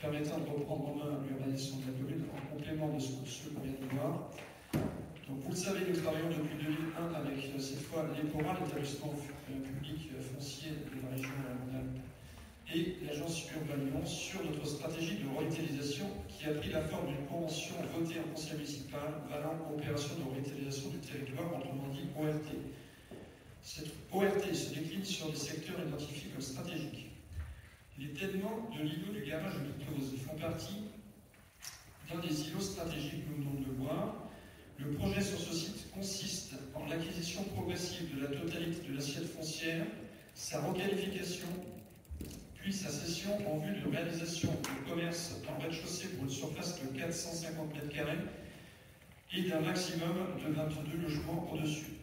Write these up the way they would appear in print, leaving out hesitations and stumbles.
permettant de reprendre en main l'urbanisation de la commune en complément de ce qu'on vient de voir. Donc, vous le savez, nous travaillons depuis 2001 avec cette fois l'EPORA, l'établissement public foncier de la région Rhône-Alpes, et l'agence Urbain Lyon sur notre stratégie de revitalisation qui a pris la forme d'une convention votée en conseil municipal valant opération de revitalisation du territoire, autrement dit ORT. Cette ORT se décline sur des secteurs identifiés comme stratégiques. Les tènements de l'îlot du garage de Litose font partie d'un des îlots stratégiques, nous venons de le voir. Le projet sur ce site consiste en l'acquisition progressive de la totalité de l'assiette foncière, sa requalification, puis sa cession en vue de réalisation de commerce en rez-de-chaussée pour une surface de 450 m² et d'un maximum de 22 logements au-dessus.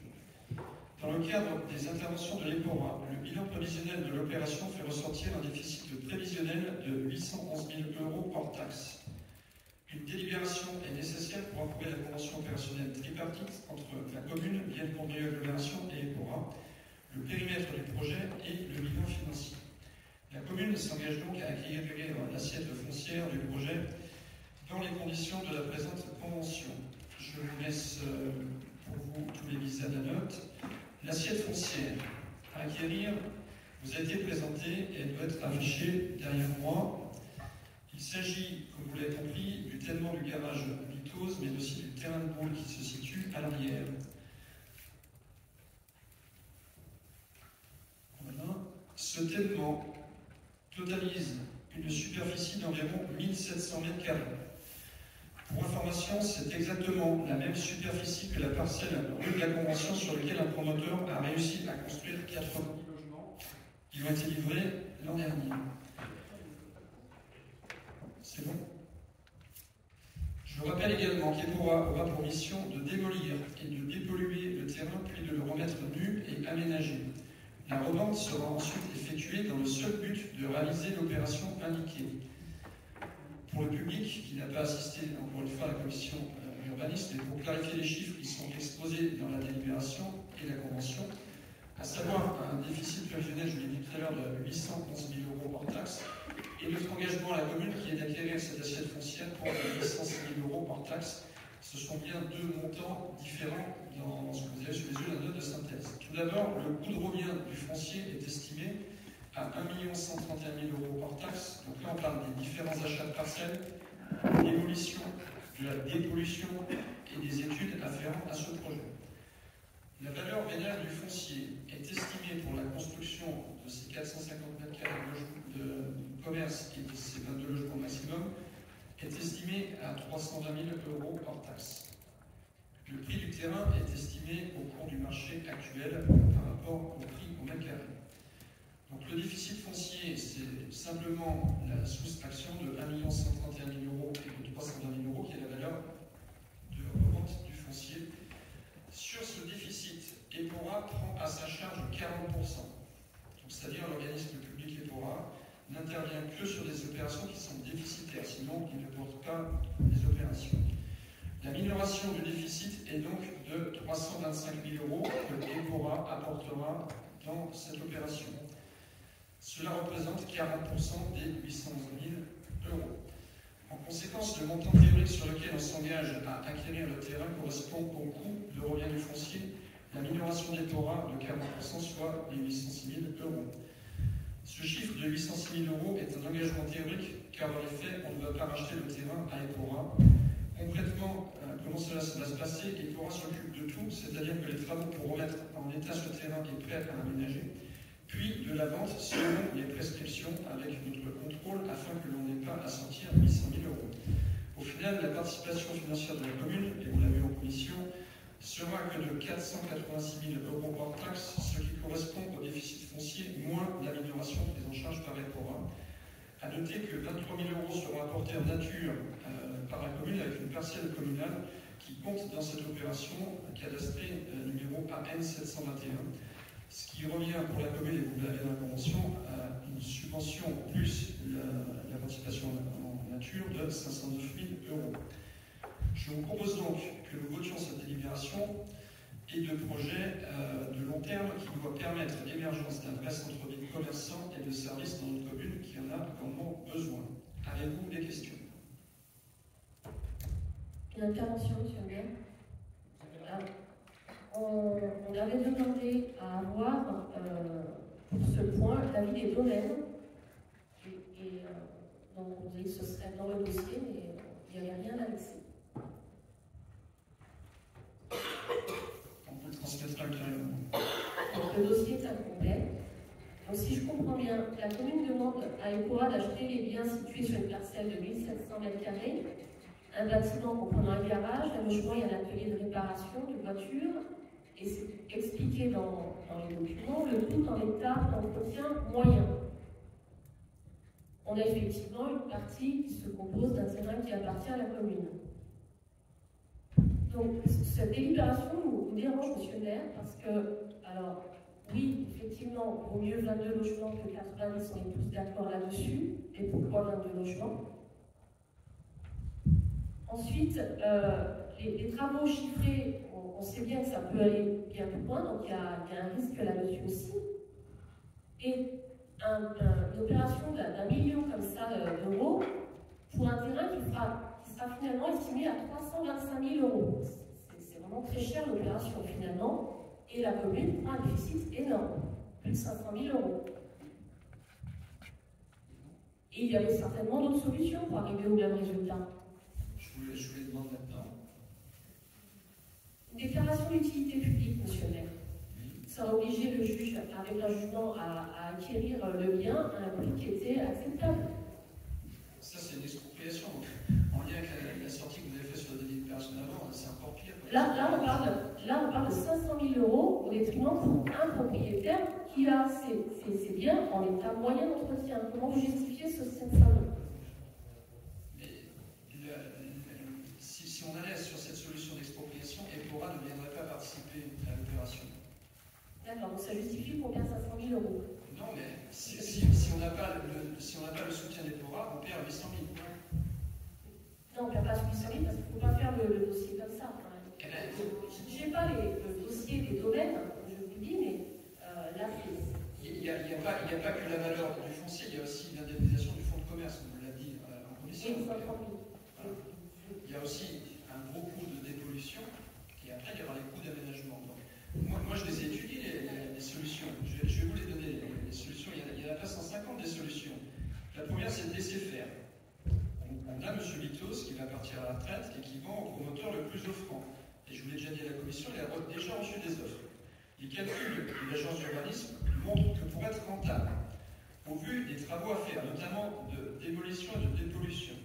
Dans le cadre des interventions de l'EPORA, le bilan prévisionnel de l'opération fait ressortir un déficit prévisionnel de 811 000 € hors taxe. Une délibération est nécessaire pour approuver la convention opérationnelle tripartite entre la commune, Vienne Conduit Agglomération et l'EPORA, le périmètre du projet et le bilan financier. La commune s'engage donc à acquérir l'assiette foncière du projet dans les conditions de la présente convention. Je vous laisse pour vous tous les mises à la note. L'assiette foncière à acquérir vous a été présentée et elle doit être affichée derrière moi. Il s'agit, comme vous l'avez compris, du tènement du garage Litose, mais aussi du terrain de boule qui se situe à l'arrière. Voilà. Ce tènement totalise une superficie d'environ 1700 m². Pour information, c'est exactement la même superficie que la parcelle rue de la Convention sur laquelle un promoteur a réussi à construire 80 logements qui ont été livrés l'an dernier. C'est bon. Je rappelle également qu'EPORA aura pour mission de démolir et de dépolluer le terrain, puis de le remettre nu et aménagé. La revente sera ensuite effectuée dans le seul but de réaliser l'opération indiquée. Pour le public qui n'a pas assisté encore une fois à la commission urbaniste, et pour clarifier les chiffres qui sont exposés dans la délibération et la convention, à savoir un déficit prévisionnel, je l'ai dit tout à l'heure, de 811 000 € hors taxe, et notre engagement à la commune qui est d'acquérir cette assiette foncière pour 806 000 € hors taxe. Ce sont bien deux montants différents dans ce que vous avez sous les yeux, la note de synthèse. Tout d'abord, le coût de revient du foncier est estimé à 1 131 000 € hors taxe. Donc là, on parle des différents achats de parcelles, de l'évolution, de la dépollution et des études afférentes à ce projet. La valeur vénale du foncier est estimée pour la construction de ces 450 m² de commerce et de ces 22 logements maximum est estimée à 320 000 € hors taxe. Le prix du terrain est estimé au cours du marché actuel par rapport au prix au mètre carré. Donc le déficit foncier, c'est simplement la soustraction de 1 131 000 € et de 320 000 € qui est la valeur de revente du foncier. Sur ce déficit, EPORA prend à sa charge 40%. C'est-à-dire l'organisme public EPORA n'intervient que sur des opérations qui sont déficitaires, sinon il ne porte pas les opérations. La minoration du déficit est donc de 325 000 € que EPORA apportera dans cette opération. Cela représente 40% des 811 000 €. En conséquence, le montant théorique sur lequel on s'engage à acquérir le terrain correspond au coût de revient du foncier, la minoration d'EPORA de 40%, soit les 806 000 €. Ce chiffre de 806 000 € est un engagement théorique, car dans les faits, on ne va pas racheter le terrain à EPORA. Concrètement, comment cela va se passer? EPORA s'occupe de tout, c'est-à-dire que les travaux pour remettre en état ce terrain est prêt à aménager, puis de la vente selon les prescriptions avec notre contrôle afin que l'on n'ait pas à sortir 800 000 €. Au final, la participation financière de la commune, et on l'a vu en commission, sera que de 486 000 € hors taxe, ce qui correspond au déficit foncier moins la minoration prise en charge par EPORA. A noter que 23 000 € seront apportés en nature par la commune avec une parcelle communale qui compte dans cette opération cadastrée numéro AN 721. Ce qui revient pour la commune, et vous l'avez dans la convention, à une subvention plus la participation en nature de 509 000 €. Je vous propose donc que nous votions cette délibération et de projets de long terme qui doit permettre l'émergence d'un vrai centre-ville commerçant et de services dans notre commune qui en a grandement besoin. Avez-vous des Une intervention, monsieur le maire. On avait demandé à avoir, pour ce point, l'avis des domaines. Donc on disait que ce serait dans le dossier, mais il n'y avait rien à laisser. On peut transmettre ultérieurement. Donc le dossier est incomplet. Donc si je comprends bien, la commune demande à EPOA d'acheter les biens situés sur une parcelle de 1700 m², un bâtiment comprenant un garage, un logement et un atelier de réparation de voitures, et c'est expliqué dans les documents, le tout en état d'entretien moyen. On a effectivement une partie qui se compose d'un terrain qui appartient à la commune. Donc, cette délibération nous dérange, monsieur le maire, parce que, alors, oui, effectivement, il vaut mieux 22 logements que 90, on est tous d'accord là-dessus. Et pourquoi 22 logements? Ensuite, les travaux chiffrés, on sait bien que ça peut aller bien plus loin, donc il y a un risque là-dessus aussi. Et une opération d'un million comme ça d'euros pour un terrain qui sera finalement estimé à 325 000 euros. C'est vraiment très cher l'opération finalement, et la commune prend un déficit énorme, plus de 500 000 euros. Et il y avait certainement d'autres solutions pour arriver au même résultat. Je vous les demande maintenant. Une déclaration d'utilité publique, monsieur le maire. Ça a obligé le juge, avec un jugement, à acquérir le bien à un prix qui était acceptable. Ça, c'est une expropriation. En lien avec la sortie que vous avez faite sur la délibération d'avant, c'est encore pire. Là, on parle de 500 000 euros au détriment pour un propriétaire qui a ses biens en état moyen d'entretien. Comment vous justifiez cette somme? Si on allait sur cette solution d'expropriation, EPOA ne viendrait pas participer à l'opération. D'accord, donc ça justifie combien 500 000 euros? Non, mais si on n'a pas le soutien d'EPOA, on perd 800 000. Non, on ne perd pas 800 000 parce qu'il ne faut pas faire le dossier comme ça. Je n'ai pas le dossier des domaines, je vous dis, mais là, il n'y a pas que la valeur du foncier, il y a aussi l'indemnisation du fonds de commerce, on l'a dit en commission. Il y a aussi un gros coût de dépollution et après il y aura les coûts d'aménagement. Moi je les ai étudiés les solutions, je vais vous les donner les solutions, il y en a pas 150 des solutions. La première c'est de laisser faire. On a M. Litos qui va partir à la retraite et qui vend au promoteur le plus offrant. Et je vous l'ai déjà dit à la commission, il a déjà reçu des offres. Les calculs de l'agence d'urbanisme montrent que pour être rentable, au vu des travaux à faire, notamment de démolition et de dépollution,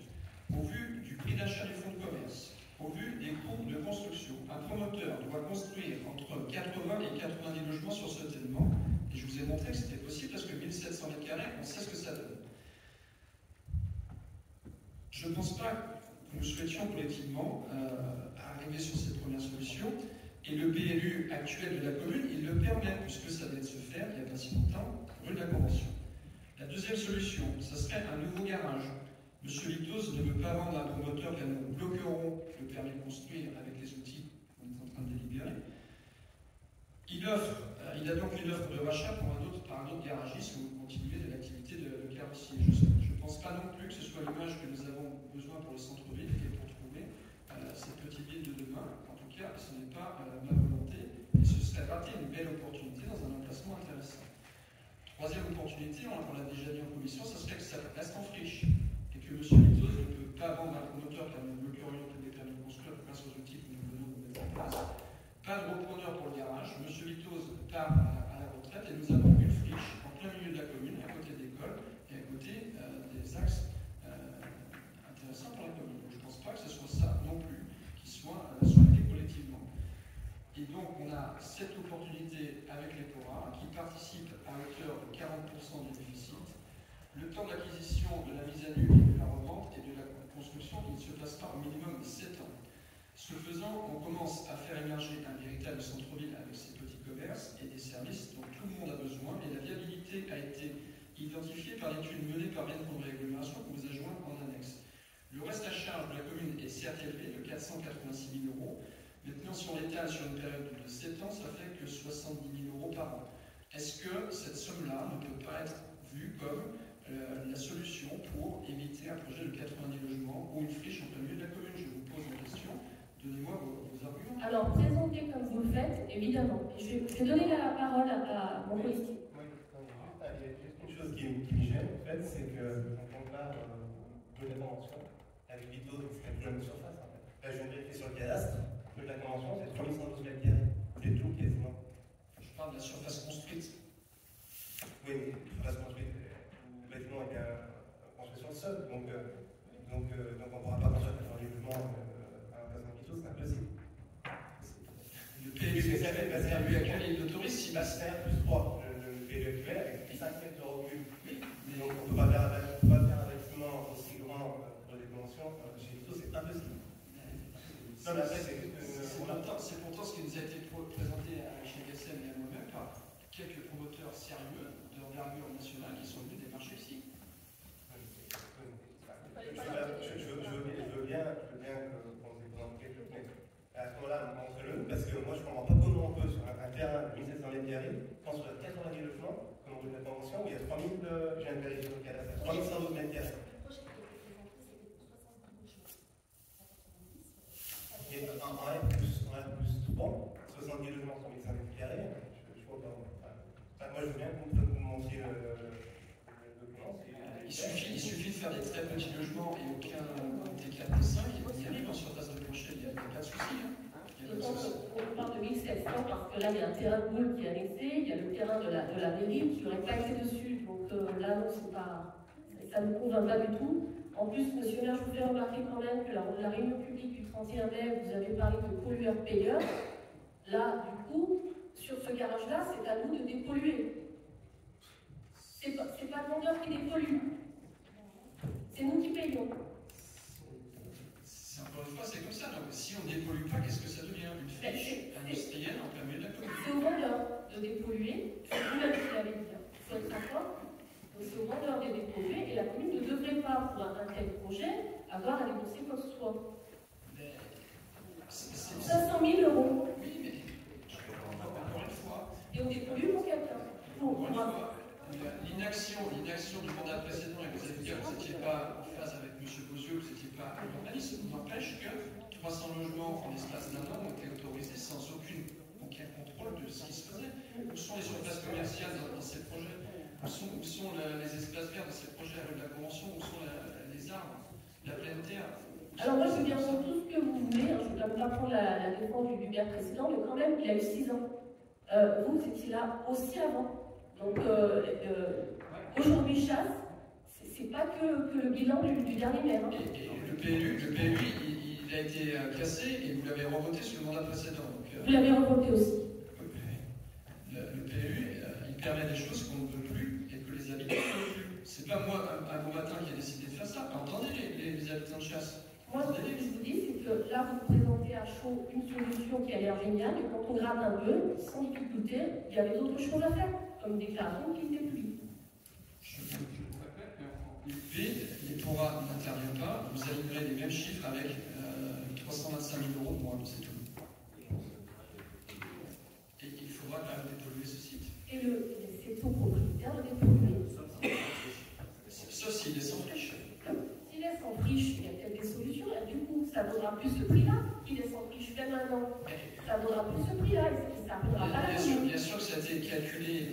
au vu du prix d'achat du fonds de commerce, au vu des coûts de construction, un promoteur doit construire entre 80 et 90 logements sur ce tellement. Et je vous ai montré que c'était possible parce que 1700 m², on sait ce que ça donne. Je ne pense pas que nous souhaitions collectivement arriver sur cette première solution. Et le PLU actuel de la commune, il le permet, puisque ça vient de se faire il n'y a pas si longtemps, rue de la Convention. La deuxième solution, ce serait un nouveau garage. M. Litos ne veut pas vendre à un promoteur car nous bloquerons le permis de construire avec les outils qu'on est en train de délibérer. Il a donc une offre de rachat par un autre garagiste ou continuer de l'activité de carrossier. Je ne pense pas non plus que ce soit l'image que nous avons besoin pour le centre-ville et pour trouver cette petite ville de demain. En tout cas, ce n'est pas ma volonté et ce serait rater une belle opportunité dans un emplacement intéressant. Troisième opportunité, on l'a déjà dit en commission, ça serait que ça reste en friche et que M. Litos ne peut pas vendre un promoteur car nous bloquerions tous les permis de construire grâce aux outils que nous venons de mettre en place. Pas de repreneur pour le garage. M. Litos part à la retraite et nous avons une friche en plein milieu de la commune, à côté d'écoles et à côté des axes intéressants pour la commune. Donc, je ne pense pas que ce soit ça non plus qui soit souhaité collectivement. Et donc on a cette opportunité avec les PORA qui participe à hauteur de 40% du déficit. Le temps d'acquisition, de la mise à nu et de la revente et de la construction, il ne se passe pas au minimum de 7 ans. Ce faisant, on commence à faire émerger un véritable centre-ville avec ses petits commerces et des services dont tout le monde a besoin, et la viabilité a été identifiée par l'étude menée par Bienconde de Agglomération qu'on vous a joint en annexe. Le reste à charge de la commune est certes élevé, de 486 000 euros. Maintenant, si on l'étale sur une période de 7 ans, ça fait que 70 000 euros par an. Est-ce que cette somme-là ne peut pas être vue comme la solution pour éviter un projet de 90 logements ou une friche en plein milieu de la commune? Je vous pose la question. Donnez-moi vos arguments. Alors, présenter comme vous le faites, évidemment. Et je vais donner la parole à mon policier. Oui, il y a juste une chose qui me gêne, en fait, c'est que quand on parle de la convention, avec Vito, c'est la même surface, en fait. Là, je viens de vérifier sur le cadastre, de la convention, c'est 3112 mètres carrés. C'est tout, quasiment. Je parle de la surface construite. Oui, mais la surface construite, le bâtiment est bien construit sur le sol, donc on ne pourra pas construire 90 logements à la place d'Vito, c'est impossible. Le PLU actuel, il l'autorise si Il va se faire plus 3, le PLU actuel, avec 5 mètres de recul. Oui, mais Donc on ne peut pas faire un bâtiment aussi grand pour des dimensions. Chez Vito, c'est impossible. Non, mais après, c'est pourtant ce qui nous a été présenté à HGSM et à moi-même par quelques promoteurs sérieux d'envergure nationale qui sont venus démarcher ici. Je veux bien qu'on se présente quelque chose, mais à ce moment-là, montrez-le, parce que moi je ne comprends pas comment on peut, sur un terrain de 1700 mètres carrés, construire 90 logements, comme on veut la convention, où il y a 3000, je viens de vérifier le cadastre, 3112 mètres carrés. Et en R plus 3, 70 logements sur 1500 mètres carrés, je vois pas. Moi je veux bien que vous me montriez le document. Il suffit de faire des très petits logements et aucun T4, T5, il y arrive en surface de plancher, il n'y a pas de souci. On parle de 1700 parce que là, il y a un terrain de boule qui est annexé, il y a le terrain de la mairie qui n'aurait pas été dessus. Donc là, non, ça ne nous convainc pas du tout. En plus, monsieur le maire, je vous fais remarquer quand même que la réunion publique du 31 mai, vous avez parlé de pollueur-payeur. Là, du coup, sur ce garage-là, c'est à nous de dépolluer. C'est pas le vendeur qui dépollue. C'est nous qui payons. Encore une fois, c'est comme ça. Donc, si on ne dépollue pas, qu'est-ce que ça devient? Une friche industrielle en plein milieu de la commune. C'est au vendeur de dépolluer. C'est vous-même qui l'avez dit. Il faut être d'accord. Donc c'est au vendeur de dépolluer et la commune ne devrait pas, pour un tel projet, avoir à débourser quoi que ce soit. 500 000 euros. Oui, mais encore une fois. Et on dépollue pour quelqu'un. Encore une fois, l'inaction du mandat précédent, et vous avez dit que vous n'étiez pas en phase avec M. Bozieux, vous n'étiez pas un journaliste, n'empêche que 300 logements en l'espace d'un an ont été autorisés sans aucun contrôle de ce qui se faisait. Où sont les surfaces commerciales dans ces projets? Où sont les espaces verts dans ces projets, rue de la Convention? Où sont les arbres, la pleine terre? Alors moi, je veux bien entendre tout ce que vous voulez. Je ne vais pas prendre la défense du maire précédent, mais quand même, il a eu 6 ans. Vous étiez là aussi avant. Donc aujourd'hui, chasse, c'est pas que le bilan du dernier maire. Hein. Et le PLU, il a été cassé et vous l'avez revoté sur le mandat précédent. Donc, vous l'avez revoté aussi. Le PLU, il permet des choses qu'on ne peut plus et que les habitants ne peuvent plus. C'est pas moi, un bon matin, qui ai décidé de faire ça. Entendez les habitants de chasse. Moi, ce que je vous dis, c'est que là, vous présentez à chaud une solution qui a l'air géniale, et quand on gratte un peu, sans difficulté, il y avait d'autres choses à faire, comme une déclaration qui n'était plus. Je vous répète, mais l'EPORA n'intervient pas. Vous alignerez les mêmes chiffres avec 325 000 euros de moins, c'est tout. Et il faudra quand même dépolluer ce site. Et c'est au propriétaire de dépolluer. Sauf s'il est sans friche. S'il est sans friche, il y a peut-être des solutions. Et du coup, ça vaudra plus ce prix-là. Il est sans friche même un an. Ça vaudra plus ce prix-là. Et ça vaudra pas la commune. Bien sûr que ça a été calculé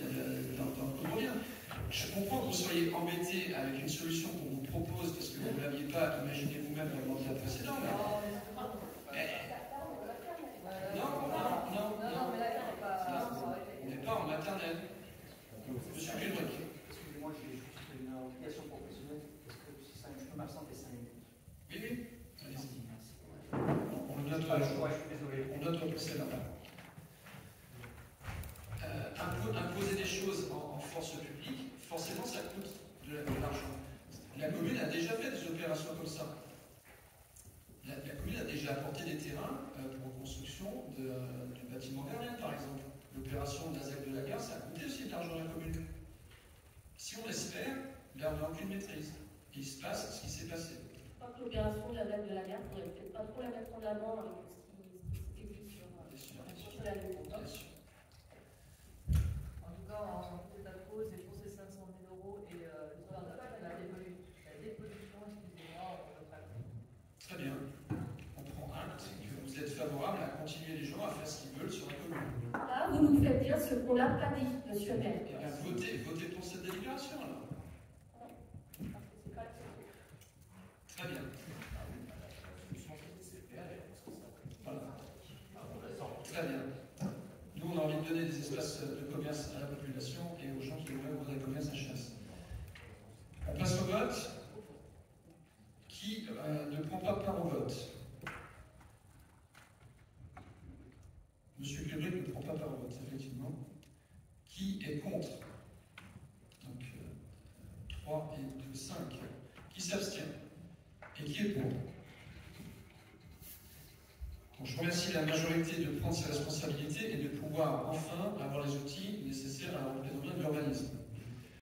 dans le courrier. Je comprends que vous soyez embêté avec une solution qu'on vous propose parce que vous ne l'aviez pas imaginé vous-même dans le mandat précédent. On n'est pas en maternelle. Monsieur Gilbert. Excusez-moi, j'ai juste une obligation professionnelle, parce que je peux m'absenter 5 minutes. Oui, oui. Allez-y. Merci. On note je suis désolé. On note votre procès-là. Imposer des choses en force publique, forcément ça coûte de l'argent. La commune a déjà fait des opérations comme ça. La commune a déjà apporté des terrains pour construction du bâtiment Garnier, par exemple. L'opération de la ZAC de la gare, ça a coûté aussi de l'argent à la commune. Si on laisse faire, là on n'a aucune maîtrise. Il se passe ce qui s'est passé. Je crois que l'opération de la ZAC de la gare, il ne faudrait peut-être pas trop la mettre en avant avec ce qui s'était vu sur la lune. En tout cas, en état de cause, et pour ces 500 000 euros et l'histoire de la dépollution, excusez-moi, Très bien. On prend acte que vous êtes ce qu'on n'a pas dit, monsieur le maire. Eh bien, votez pour cette délibération, alors. Très bien. Voilà. Très bien. Nous, on a envie de donner des espaces de commerce à la population et aux gens qui voudraient ouvrir des commerces à chasse. On passe au vote. Qui ne prend pas part au vote? Monsieur Kubrick ne prend pas part au vote, effectivement. Qui est contre? Donc, 3 et 2, 5. Qui s'abstient? Et qui est pour? Donc, je remercie la majorité de prendre ses responsabilités et de pouvoir enfin avoir les outils nécessaires à un phénomène d'urbanisme.